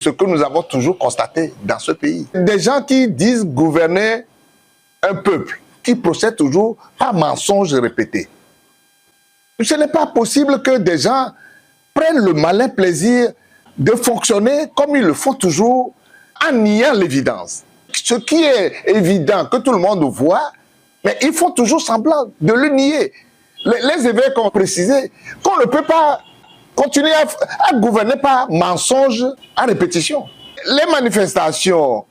ce que nous avons toujours constaté dans ce pays. Des gens qui disent gouverner un peuple, qui procèdent toujours par mensonges répétés. Ce n'est pas possible que des gens prennent le malin plaisir de fonctionner comme ils le font toujours en niant l'évidence. Ce qui est évident, que tout le monde voit, mais ils font toujours semblant de le nier. Les évêques ont précisé qu'on ne peut pas continuer à gouverner par mensonges à répétition. Les manifestations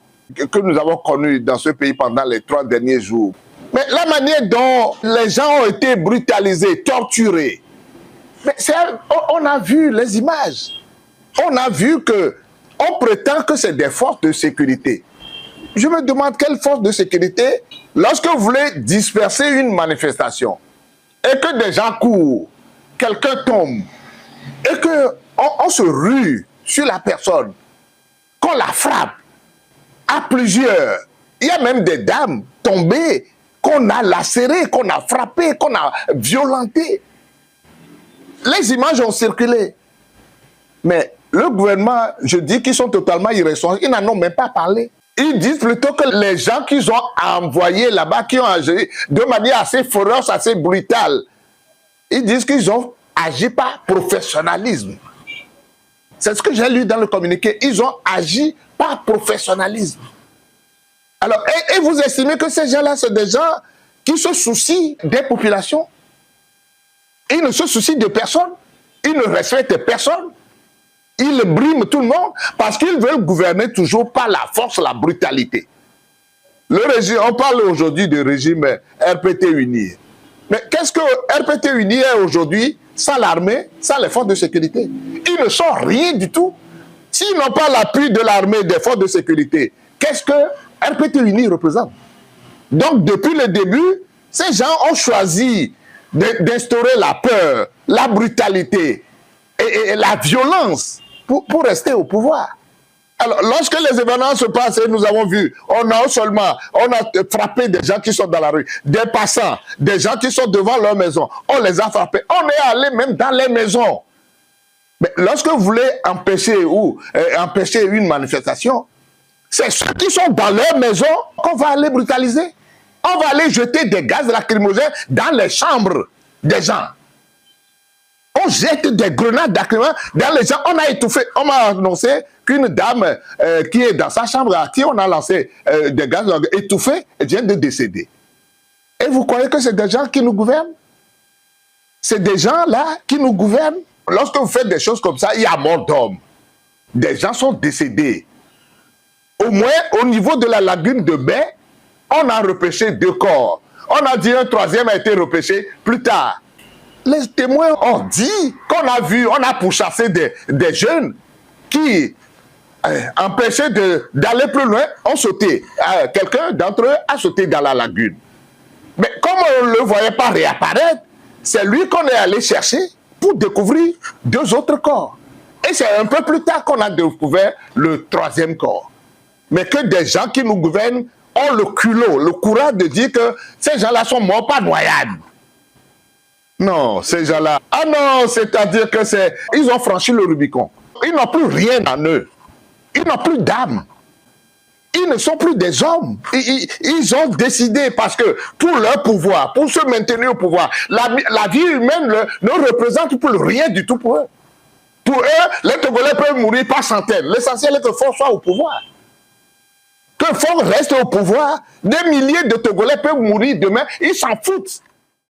que nous avons connues dans ce pays pendant les 3 derniers jours, mais la manière dont les gens ont été brutalisés, torturés, mais on a vu les images. On a vu qu'on prétend que c'est des forces de sécurité. Je me demande quelle force de sécurité, lorsque vous voulez disperser une manifestation, et que des gens courent, quelqu'un tombe, et qu'on se rue sur la personne, qu'on la frappe à plusieurs. Il y a même des dames tombées, qu'on a lacérées, qu'on a frappées, qu'on a violentées. Les images ont circulé. Mais le gouvernement, je dis qu'ils sont totalement irresponsables, ils n'en ont même pas parlé. Ils disent plutôt que les gens qu'ils ont envoyés là-bas, qui ont agi de manière assez féroce, assez brutale, ils disent qu'ils ont agi par professionnalisme. C'est ce que j'ai lu dans le communiqué. Ils ont agi par professionnalisme. Alors, et vous estimez que ces gens-là, c'est des gens qui se soucient des populations? Ils ne se soucient de personne. Ils ne respectent personne. Ils briment tout le monde parce qu'ils veulent gouverner toujours par la force, la brutalité. Le régime, on parle aujourd'hui du régime RPT uni. Mais qu'est-ce que RPT uni est aujourd'hui sans l'armée, sans les forces de sécurité? Ils ne sont rien du tout. S'ils n'ont pas l'appui de l'armée, des forces de sécurité, qu'est-ce que RPT uni représente? Donc depuis le début, ces gens ont choisi d'instaurer la peur, la brutalité et la violence pour rester au pouvoir. Alors, lorsque les événements se passent, et nous avons vu, on a frappé des gens qui sont dans la rue, des passants, des gens qui sont devant leur maison, on les a frappés, on est allé même dans les maisons. Mais lorsque vous voulez empêcher une manifestation, c'est ceux qui sont dans leur maison qu'on va aller brutaliser. On va aller jeter des gaz lacrymogènes dans les chambres des gens. On jette des grenades lacrymogènes dans les gens. On a étouffé, on m'a annoncé qu'une dame qui est dans sa chambre, à qui on a lancé des gaz étouffés, vient de décéder. Et vous croyez que c'est des gens qui nous gouvernent? C'est des gens là qui nous gouvernent. Lorsque vous faites des choses comme ça, il y a mort d'hommes. Des gens sont décédés. Au moins, au niveau de la lagune de Baie, on a repêché 2 corps. On a dit un 3e a été repêché plus tard. Les témoins ont dit qu'on a vu, on a pourchassé des jeunes qui, empêchés d'aller plus loin, ont sauté. Quelqu'un d'entre eux a sauté dans la lagune. Mais comme on ne le voyait pas réapparaître, c'est lui qu'on est allé chercher pour découvrir 2 autres corps. Et c'est un peu plus tard qu'on a découvert le 3e corps. Mais que des gens qui nous gouvernent ont le culot, le courage de dire que ces gens-là sont morts par noyade. Non, ces gens-là... Ah non, c'est-à-dire que ils ont franchi le Rubicon. Ils n'ont plus rien en eux. Ils n'ont plus d'âme. Ils ne sont plus des hommes. Ils ont décidé parce que pour leur pouvoir, pour se maintenir au pouvoir, la vie humaine ne représente plus rien du tout pour eux. Pour eux, les Togolais peuvent mourir par centaines. L'essentiel est que Faure soit au pouvoir. Que Faure reste au pouvoir, des milliers de Togolais peuvent mourir demain, ils s'en foutent.